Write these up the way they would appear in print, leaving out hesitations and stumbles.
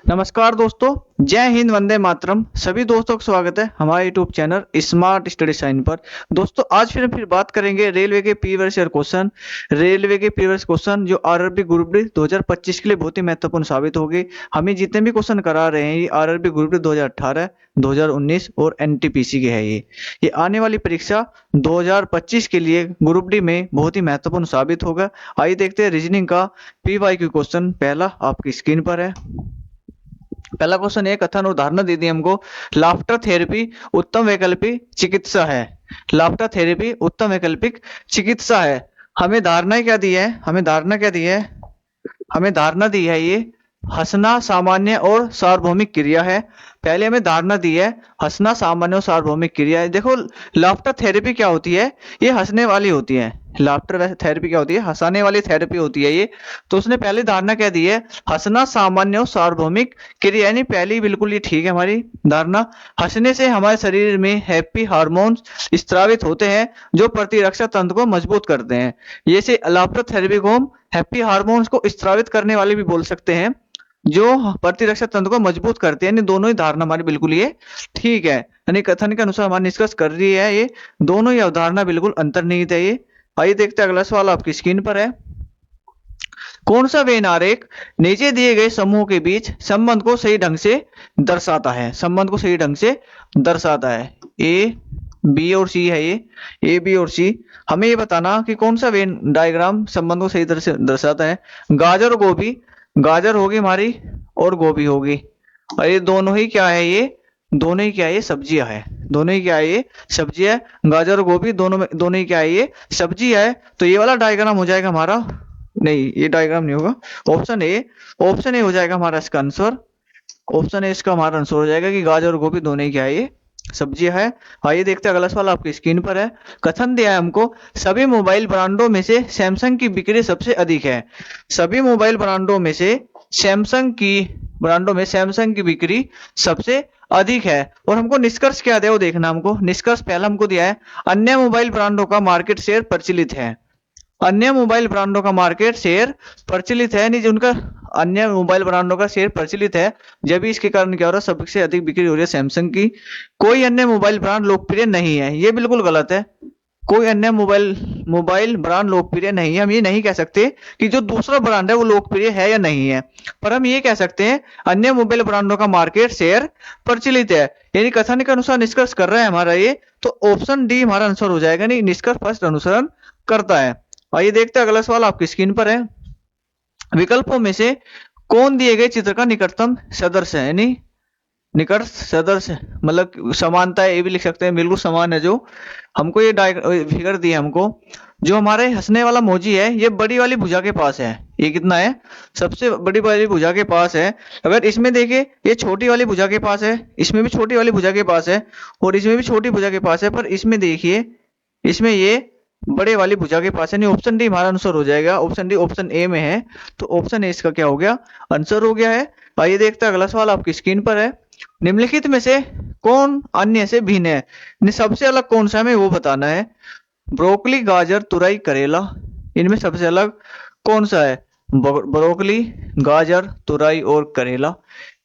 नमस्कार दोस्तों। जय हिंद, वंदे मातरम। सभी दोस्तों का स्वागत है हमारे YouTube channel smart study sign पर। दोस्तों आज फिर बात करेंगे रेलवे के प्रीवियस ईयर क्वेश्चन। रेलवे के प्रीवियस क्वेश्चन जो आरआरबी ग्रुप डी 2025 के लिए बहुत ही महत्वपूर्ण साबित होगी। हमें जितने भी क्वेश्चन करा रहे हैं ये आरआरबी ग्रुप डी 2018, 2019 और एनटीपीसी के है। ये आने वाली परीक्षा 2025 के लिए ग्रुप डी में बहुत ही महत्वपूर्ण साबित होगा। आइए देखते हैं रीजनिंग का पीवाईक्यू क्वेश्चन। पहला आपकी स्क्रीन पर है। पहला क्वेश्चन है, कथन और धारणा दे दी हमको। लाफ्टर थेरेपी उत्तम वैकल्पिक चिकित्सा है। लाफ्टर थेरेपी उत्तम वैकल्पिक चिकित्सा है। हमें धारणा क्या दी है? हमें धारणा क्या दी है? हमें धारणा दी है ये हंसना सामान्य और सार्वभौमिक क्रिया है। पहले हमें धारणा दी है हंसना सामान्य और सार्वभौमिक क्रिया है। देखो लाफ्टर थेरेपी क्या होती है? ये हंसने वाली होती है। लाफ्टर थेरेपी क्या होती है? हंसाने वाली थेरेपी होती है ये। तो उसने पहली धारणा क्या दी है? हंसना सामान्य और सार्वभौमिक क्रिया, यानी पहली बिल्कुल ये ठीक है हमारी धारणा। हंसने से हमारे शरीर में हैप्पी हार्मोन्स स्रावित होते हैं जो प्रतिरक्षा तंत्र को मजबूत करते हैं। ये से लाफ्टर थेरेपी को हम हैप्पी हार्मोन्स को स्रावित करने वाले भी बोल सकते हैं जो प्रतिरक्षा तंत्र को मजबूत करते हैं। दोनों ही धारणा हमारी बिल्कुल ये ठीक है। यानी कथन के अनुसार हमारा निष्कर्ष कर रही है ये दोनों ही अवधारणा बिल्कुल अंतर्निहित है ये। आइए देखते हैं अगला सवाल आपकी स्क्रीन पर है। कौन सा वेन आरेख नीचे दिए गए समूह के बीच संबंध को सही ढंग से दर्शाता है? संबंध को सही ढंग से दर्शाता है। ए, बी और सी है ये। ए, बी और सी। हमें ये बताना कि कौन सा वेन डायग्राम संबंध को सही तरह से दर्शाता है। गाजर और गोभी, गाजर होगी हमारी और गोभी होगी, और ये दोनों ही क्या है? ये दोनों ही क्या है? ये सब्जियां है। दोनों ही क्या है? ये सब्जियां। गाजर और गोभी दोनों ही क्या है? ये सब्जी है। तो ये वाला डायग्राम हो जाएगा हमारा, नहीं ये डायग्राम नहीं होगा। ऑप्शन ए, ऑप्शन ए हो जाएगा हमारा इसका आंसर। ऑप्शन ए इसका हमारा आंसर हो जाएगा कि गाजर और गोभी दोनों ही क्या है? ये सब्जियां है। आइए देखते हैं अगला सवाल आपकी स्क्रीन पर है। कथन दिया है हमको सभी मोबाइल ब्रांडों में से सैमसंग की बिक्री सबसे अधिक है। सभी मोबाइल ब्रांडों में से सैमसंग की बिक्री सबसे अधिक है। और हमको निष्कर्ष क्या दिया वो देखना हमको। निष्कर्ष पहला हमको दिया है अन्य मोबाइल ब्रांडों का मार्केट शेयर प्रचलित है। अन्य मोबाइल ब्रांडों का मार्केट शेयर प्रचलित है, नहीं उनका अन्य मोबाइल ब्रांडों का शेयर प्रचलित है, जब भी इसके कारण क्या हो रहा है? सबसे अधिक बिक्री हो रही है सैमसंग की। कोई अन्य मोबाइल ब्रांड लोकप्रिय नहीं है, ये बिल्कुल गलत है। कोई अन्य मोबाइल ब्रांड लोकप्रिय नहीं है। हम ये नहीं कह सकते कि जो दूसरा ब्रांड है वो लोकप्रिय है या नहीं है, पर हम ये कह सकते हैं अन्य मोबाइल ब्रांडों का मार्केट शेयर प्रचलित है। यानी कथन के अनुसार निष्कर्ष कर रहा है हमारा ये, तो ऑप्शन डी हमारा आंसर हो जाएगा। नहीं, निष्कर्ष फर्स्ट अनुसरण करता है। आइए देखते हैं अगला सवाल आपकी स्क्रीन पर है। विकल्पों में से कौन दिए गए चित्र का निकटतम सदस्य है? यानी निकट सदस्य मतलब समानता है, ये भी लिख सकते हैं, बिल्कुल समान है। जो हमको ये फिगर दी है हमको, जो हमारे हंसने वाला मोजी है ये बड़ी वाली भुजा के पास है। ये कितना है? सबसे बड़ी वाली भुजा के पास है। अगर इसमें देखें ये छोटी वाली भुजा के पास है, इसमें भी छोटी वाली भुजा के पास है, और इसमें भी छोटी भुजा के पास है, पर इसमें देखिए इसमें ये बड़े वाली भुजा के पास है। नहीं, ऑप्शन डी हमारा आंसर हो जाएगा। ऑप्शन डी ऑप्शन ए में है, तो ऑप्शन ए इसका क्या हो गया? आंसर हो गया है। आइए देखते हैं अगला सवाल आपकी स्क्रीन पर है। निम्नलिखित में से कौन अन्य से भिन्न है? सबसे अलग कौन सा हमें वो बताना है। ब्रोकली, गाजर, तुरई, करेला, इनमें सबसे अलग कौन सा है? ब्रोकली, गाजर, तुरई और करेला,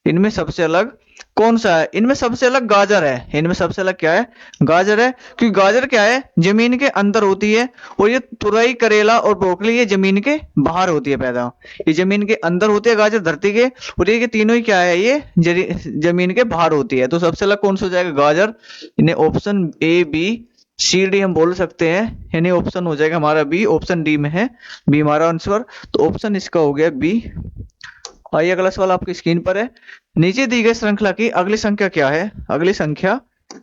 इनमें सबसे अलग कौन सा है? इनमें सबसे अलग गाजर है। इनमें सबसे अलग क्या है? गाजर है। क्योंकि गाजर क्या है? जमीन के अंदर होती है, और ये तुरई, करेला और ब्रोकली ये जमीन के बाहर होती है पैदा। ये जमीन के अंदर होती है गाजर धरती के, और ये तीनों ही क्या है? ये जमीन के बाहर होती है। तो सबसे अलग कौन सा हो जाएगा? गाजर। इन्हें option A, B, C, D हम बोल सकते हैं। यानी ऑप्शन हो जाएगा हमारा बी। ऑप्शन डी में है बी हमारा आंसर, तो ऑप्शन इसका हो गया बी। आइए अगला सवाल आपकी स्क्रीन पर है। नीचे दी गई श्रृंखला की अगली संख्या क्या है? अगली संख्या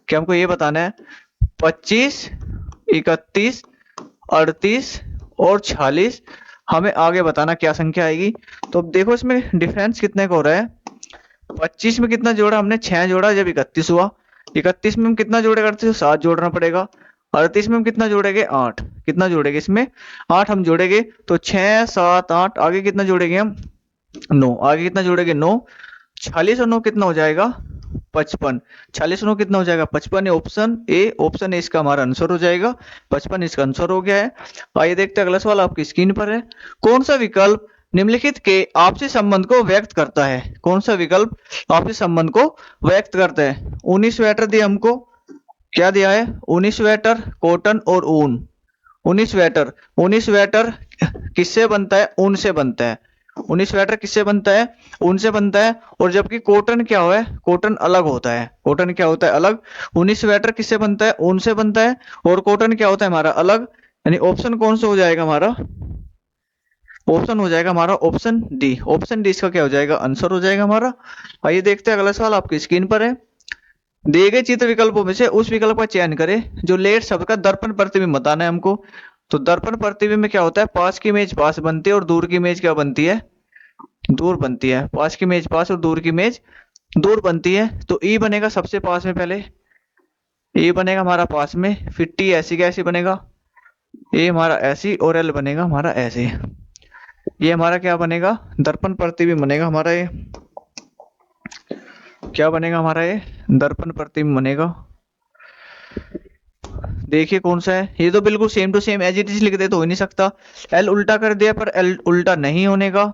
क्या हमको ये बताना है। 25, 31, 38 और 46। हमें आगे बताना क्या संख्या आएगी। तो अब देखो इसमें डिफरेंस कितने का हो रहा है। 25 में कितना जोड़ा हमने? 6 जोड़ा जब 31 हुआ। 31 में हम कितना जोड़ेगा? 7 जोड़ना पड़ेगा। 38 में हम कितना जोड़ेंगे? 8। कितना जोड़ेंगे इसमें? 8 हम जोड़ेंगे, तो 6, 7, 8। आगे कितना जोड़ेंगे हम? 9। आगे कितना जोड़ेंगे? 9। 46 और 9 कितना हो जाएगा? 55। 46 और 9 कितना हो जाएगा? 55। ऑप्शन ए, ऑप्शन ए इसका हमारा आंसर हो जाएगा। 55 इसका आंसर हो गया है। आइए देखते हैं अगला सवाल आपकी स्क्रीन पर है। कौन सा विकल्प निम्नलिखित के आपसी संबंध को व्यक्त करता है। कौन सा विकल्प आपसी संबंध को व्यक्त करता है? ऊनी स्वेटर दिया हमको, क्या दिया है? ऊनी स्वेटर, कॉटन और ऊन। ऊनी स्वेटर, ऊनी स्वेटर किससे बनता है? ऊन से बनता है। ऊनी स्वेटर किससे बनता है? ऊन से बनता है। और जबकि कॉटन क्या है? कॉटन अलग होता है। कॉटन क्या होता है? अलग। ऊनी स्वेटर किससे बनता है? ऊन से बनता है। और कॉटन क्या होता है हमारा? अलग। यानी ऑप्शन कौन सा हो जाएगा हमारा? ऑप्शन हो जाएगा हमारा ऑप्शन डी। ऑप्शन डी इसका क्या हो जाएगा? आंसर हो जाएगा हमारा। आइए देखते हैं अगला सवाल आपकी स्क्रीन पर है। दिए गए चित्र विकल्पों में से उस विकल्प का चयन करें जो लेट शब्द का दर्पण प्रतिबिंब बताना है हमको। तो दर्पण प्रतिबिंब में क्या होता है? पास की इमेज पास बनती है और दूर की इमेज क्या बनती है? दूर बनती है। पास की इमेज पास और दूर की इमेज दूर बनती है। तो ई बनेगा सबसे पास में, पहले ए बनेगा हमारा पास में, फिर टी ऐसी कैसी बनेगा? ए हमारा ऐसी और एल बनेगा हमारा ऐसे। ये हमारा क्या बनेगा? दर्पण प्रतिबिंब बनेगा हमारा। ये क्या बनेगा हमारा? ये दर्पण प्रतिबिंब बनेगा। देखिए कौन सा है ये, तो बिल्कुल same to same as it is लिख दे तो हो नहीं सकता। एल उल्टा कर दिया पर एल उल्टा नहीं होने का,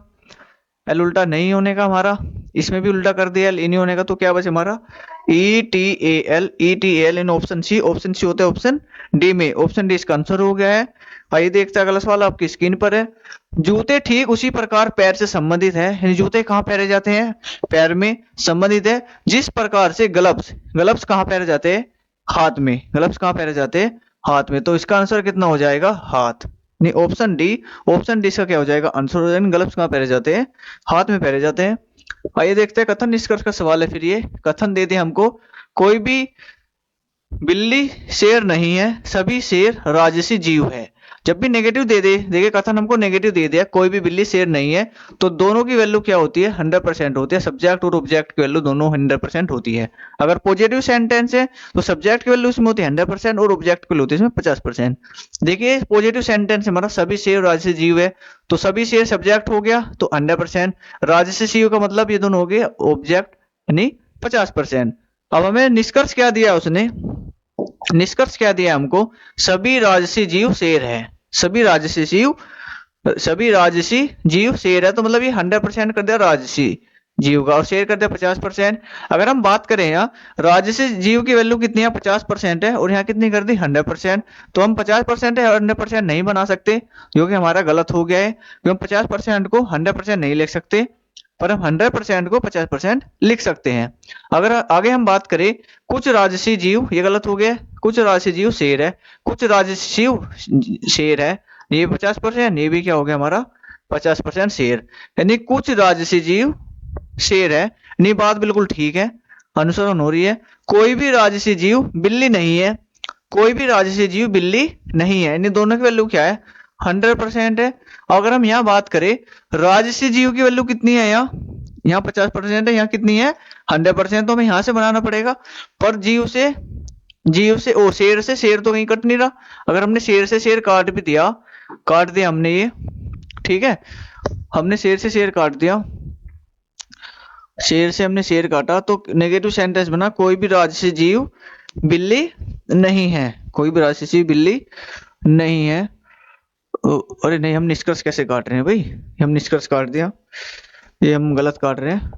एल उल्टा नहीं होने का हमारा। इसमें भी उल्टा कर दिया, एल नहीं होने का, तो क्या बचे हमारा? E T A L, E T L in option C. Option C होता है ऑप्शन डी में। ऑप्शन डी इसका आंसर हो गया है। आइए देखते हैं अगला सवाल आपकी स्क्रीन पर है। जूते ठीक उसी प्रकार पैर से संबंधित है। यानी जूते कहाँ पहने जाते हैं? पैर में संबंधित है। जिस प्रकार से ग्लव्स, ग्लव्स कहाँ पहने जाते हैं? हाथ में। ग्लव्स कहाँ पहने जाते हैं? हाथ में। तो इसका आंसर कितना हो जाएगा? हाथ। नहीं, ऑप्शन डी। ऑप्शन डी इसका क्या हो जाएगा? आंसर हो जाएगा। ग्लव्स कहाँ पहने जाते हैं? हाथ में पहने जाते हैं। आइए देखते हैं कथन निष्कर्ष का सवाल है। फिर ये कथन दे दे हमको, कोई भी बिल्ली शेर नहीं है, सभी शेर राजसी जीव है। जब भी नेगेटिव दे दे, देखिए कथन हमको नेगेटिव दे दिया, कोई भी बिल्ली शेर नहीं है, तो दोनों की वैल्यू क्या होती है? 100% होती है। सब्जेक्ट और ऑब्जेक्ट की वैल्यू दोनों 100% होती है। अगर पॉजिटिव सेंटेंस है तो सब्जेक्ट की वैल्यू इसमें होती है 100% और ऑब्जेक्ट की वैल्यू होती है इसमें 50%। देखिए पॉजिटिव सेंटेंस हमारा सभी शेर राजसी जीव है, तो सभी शेर सब्जेक्ट हो गया तो 100%। राजसी जीव का मतलब ये दोनों हो गए ऑब्जेक्ट, यानी 50%। अब हमें निष्कर्ष क्या दिया उसने? निष्कर्ष क्या दिया हमको? सभी राजसी जीव शेर है। सभी राजसी जीव, सभी राजसी जीव शेर है, तो मतलब ये 100% कर दिया राजसी जीव का और शेर कर दिया 50%। अगर हम बात करें यहाँ राजसी जीव की वैल्यू कितनी है? 50% है और यहाँ कितनी कर दी? 100%। तो हम 50% है 100% नहीं बना सकते, जो कि हमारा गलत हो गया है, क्योंकि हम 50% को 100% नहीं लिख सकते, पर हम 100% को 50% लिख सकते हैं। अगर आगे हम बात करें कुछ राजसी जीव, ये गलत हो गया। कुछ राजसी जीव शेर है, कुछ राजसी जीव शेर है, ये 50%, ये भी क्या हो गया हमारा? 50% शेर। यानी कुछ राजसी जीव शेर है, नहीं बात बिल्कुल ठीक है, अनुसरण हो रही है। कोई भी राजसी जीव बिल्ली नहीं है, कोई भी राजसी जीव बिल्ली नहीं है, यानी दोनों की वैल्यू क्या है? 100% है। अगर हम यहाँ बात करें राजसी जीव की वैल्यू कितनी है? यहाँ 50% है, यहाँ कितनी है? 100%। तो हमें यहाँ से बनाना पड़ेगा, पर जीव से ओ शेर से शेर तो कहीं कट नहीं रहा। अगर हमने शेर से शेर काट भी दिया, काट दिया हमने ये, ठीक है, हमने शेर से शेर काट दिया, शेर से हमने शेर काटा, तो नेगेटिव सेंटेंस बना कोई भी राजसी जीव बिल्ली नहीं है। कोई भी राजसी जीव बिल्ली नहीं है। अरे नहीं, हम निष्कर्ष कैसे काट रहे हैं भाई? हम निष्कर्ष काट दिया, ये हम गलत काट रहे हैं।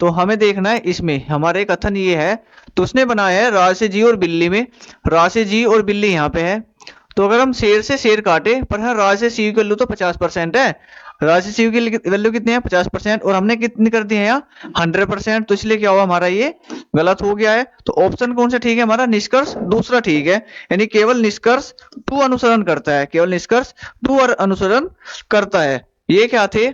तो हमें देखना है इसमें हमारे कथन ये है, तो उसने बनाया है राजसी जीव और बिल्ली में, राजसी जीव और बिल्ली यहाँ पे है। तो अगर हम शेर से शेर काटे, पर हाँ राजसी जीव की वैल्यू तो 50% है, राजसी जीव की वैल्यू कितनी है? 50%, और हमने कितनी कर दी है यहाँ? 100%। तो इसलिए क्या हुआ हमारा? ये गलत हो गया है। तो ऑप्शन कौन सा ठीक है हमारा? निष्कर्ष दूसरा ठीक है, यानी केवल निष्कर्ष 2 अनुसरण करता है, केवल निष्कर्ष 2 अनुसरण करता है। ये क्या थे?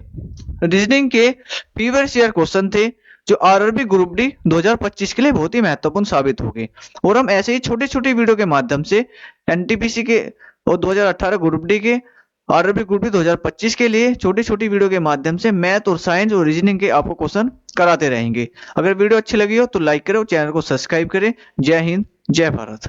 रीजनिंग के प्रीवियस ईयर क्वेश्चन थे, जो आरआरबी ग्रुप डी 2025 के लिए बहुत ही महत्वपूर्ण साबित हो गए। और हम ऐसे ही छोटी छोटी वीडियो के माध्यम से एनटीपीसी के और 2018 ग्रुप डी के, आरआरबी ग्रुप डी 2025 के लिए छोटी छोटी वीडियो के माध्यम से मैथ और साइंस और रीजनिंग के आपको क्वेश्चन कराते रहेंगे। अगर वीडियो अच्छी लगी हो तो लाइक करें और चैनल को सब्सक्राइब करें। जय हिंद, जय भारत।